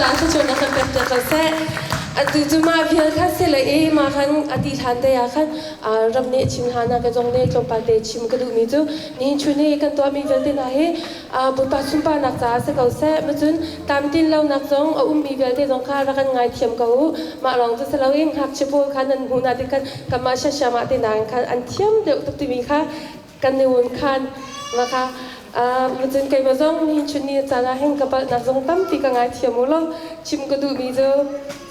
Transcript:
Danke schön, dass ihr das gesagt du mal wir kannst le ma khan ati thante ya khan ramne chimhana ka jongne chopate chim ka du mi chu ni chune kan to mi velte na he bu pa sumpa nak cha se kau se machun tamtin lo nak jong mi velte jong kha ra kan ngai thiam kau ma long chu se lo in hak chipo khan an huna ti kan kamasha shama ti nang khan an thiam de tu ti mi kha kan ne un khan ma kha machun kai ba jong ni chuni cha la heng ka pa na jong tam ti ka ngai thiam lo chim ka du mi chu